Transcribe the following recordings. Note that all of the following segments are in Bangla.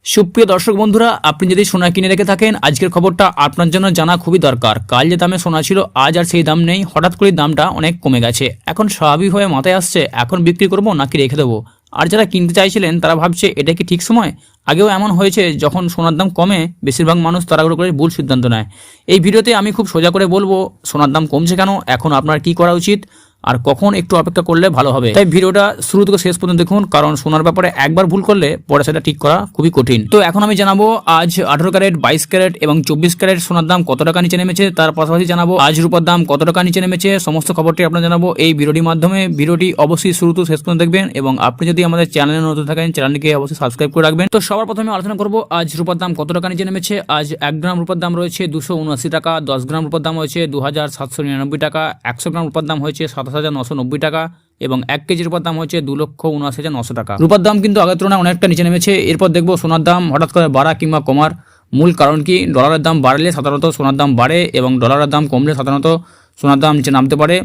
সুপ্রিয় দর্শক বন্ধুরা, আপনি যদি সোনা কিনে রেখে থাকেন, আজকের খবরটা আপনার জন্য জানা খুবই দরকার। কাল যে দামে সোনা ছিল আজ আর সেই দাম নেই, হঠাৎ করে দামটা অনেক কমে গেছে। এখন স্বাভাবিকভাবে মাথায় আসছে এখন বিক্রি করব নাকি রেখে দেবো। আর যারা কিনতে চাইছিলেন তারা ভাবছে এটা কি ঠিক সময়। আগেও এমন হয়েছে, যখন সোনার দাম কমে বেশিরভাগ মানুষ তাড়াহুড়ো করে ভুল সিদ্ধান্ত নেয়। এই ভিডিওতে আমি খুব সোজা করে বলবো সোনার দাম কমছে কেন, এখন আপনার কি করা উচিত আর কখন একটু অপেক্ষা করলে ভালো হবে। তাই ভিডিওটা শুরু থেকে শেষ পর্যন্ত দেখুন, কারণ সোনার ব্যাপারে একবার ভুল করলে পরে সেটা ঠিক করা খুবই কঠিন। তো এখন আমি জানাবো আজ 18 ক্যারেট, 22 ক্যারেট এবং 24 ক্যারেট সোনার দাম কত টাকা নিচে নেমেছে। তার পাশাপাশি জানাবো আজ রূপার দাম কত টাকা নিচে নেমেছে। সমস্ত খবরটি আপনার জানাবো এই ভিডিওটির মাধ্যমে। ভিডিওটি অবশ্যই শুরু থেকে শেষ পর্যন্ত দেখবেন এবং আপনি যদি আমাদের চ্যানেলে নতুন থাকেন চ্যানেলটিকে অবশ্যই সাবস্ক্রাইব করে রাখবেন। তো সবার প্রথমে আলোচনা করবো আজ রূপার দাম কত টাকা নিচে নেমেছে। আজ 1 গ্রাম রূপার দাম রয়েছে 279 টাকা, 10 গ্রাম রূপার দাম হয়েছে 2799 টাকা, 100 গ্রাম রূপার দাম হয়েছে 27990 টাকা এবং 1 কেজি রূপার দাম হচ্ছে 2,79,900 টাকা। রূপার দাম কিন্তু আগের তুলনায় অনেকটা নিচে নেমেছে। এরপর দেখবো সোনার দাম হঠাৎ করে বাড়া কিংবা কমার মূল কারণ কি। ডলারের দাম বাড়লে সাধারণত সোনার দাম বাড়ে এবং ডলারের দাম কমলে সাধারণত সোনার দাম নিচে নামতে পারে।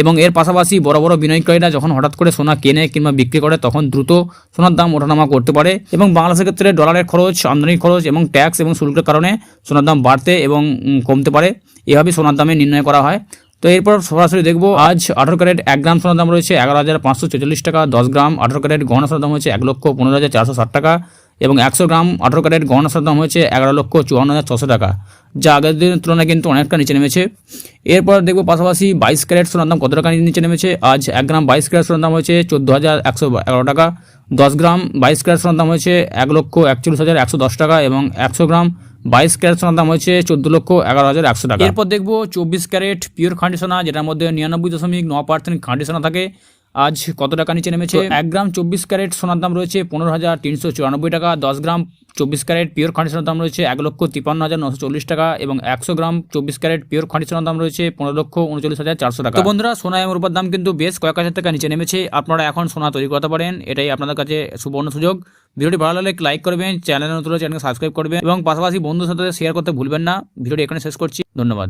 এবং এর পাশাপাশি বড় বড় বিনিয়োগকারীরা যখন হঠাৎ করে সোনা কেনে কিংবা বিক্রি করে তখন দ্রুত সোনার দাম ওঠানামা করতে পারে। এবং বাংলাদেশের ক্ষেত্রে ডলারের খরচ, আমদানির খরচ এবং ট্যাক্স এবং শুল্কের কারণে সোনার দাম বাড়তে এবং কমতে পারে। এভাবে সোনার দামে নির্ণয় করা হয়। তো এরপর সরাসরি দেখবো আজ 18 ক্যারেট 1 গ্রাম সোনার দাম রয়েছে 11,544 টাকা, 10 গ্রাম 18 ক্যারেট গহনা সোনার দাম হচ্ছে 1,15,460 টাকা এবং 100 গ্রাম 18 ক্যারেট গহনা সোনার দাম হচ্ছে 11,54,600 টাকা, যা আগের দিনের তুলনায় কিন্তু অনেকটা নিচে নেমেছে। এরপর দেখবো পাশাপাশি 22 ক্যারেট সোনার দাম কত টাকা নিচে নেমেছে। আজ 1 গ্রাম 22 ক্যারেট সোনার দাম হয়েছে 14,111 টাকা, 10 গ্রাম 22 ক্যারেট সোনার দাম হয়েছে 1,41,110 টাকা এবং 100 গ্রাম 22 ক্যারেট সোনার দাম হচ্ছে 14,11,100 টাকা। এরপর দেখবো 24 ক্যারেট পিওর খাঁটি সোনা, যেটার মধ্যে 99.9% খাঁটি সোনা থাকে, আজ কত টাকা নিচে নেমেছে। 1 গ্রাম 24 ক্যারেট সোনার দাম রয়েছে 15,394 টাকা, 10 গ্রাম 24 ক্যারেট পিওর খাঁটি সোনার দাম রয়েছে 1,53,940 টাকা এবং 100 গ্রাম 24 ক্যারেট পিওর খাঁটি সোনার দাম রয়েছে 15,39,400 টাকা। তো বন্ধুরা, সোনা এবং রূপার দাম কিন্তু বেশ কয়েক হাজার টাকা নিচে নেমেছে। আপনারা এখন সোনা তৈরি করতে পারেন, এটাই আপনাদের কাছে সুবর্ণ সুযোগ। ভিডিওটি ভালো লাগলে লাইক করবেন, চ্যানেলে নতুন চ্যানেলকে সাবস্ক্রাইব করবেন এবং পাশাপাশি বন্ধুদের সাথে শেয়ার করতে ভুলবেন না। ভিডিওটি এখানে শেষ করছি, ধন্যবাদ।